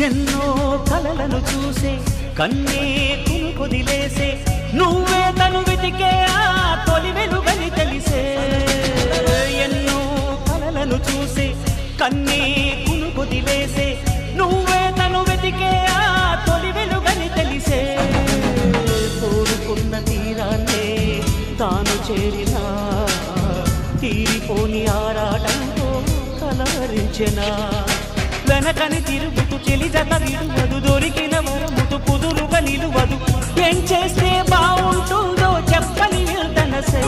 ఎన్నో కలలను చూసే కన్నే కునుకొదిలేసే నువ్వే తను వెతికే ఆ తొలి వెలుగని తెలిసే ఎన్నో కలలను చూసే కన్నే కునుకొదిలేసే నువ్వే తను వెతికే ఆ తొలి వెలుగని తెలిసే కోరుకున్న తీరాన్నే తాను చేరినా తీరిపోని ఆరాటంతో కలవరించెనా వెనకని తిరుగుతూ చెలి జత విడువదు దొరికిన వరముతు కుదురుగా నిలువదు ఏం చేస్తే బాగుంటుందో చెప్పని తనసే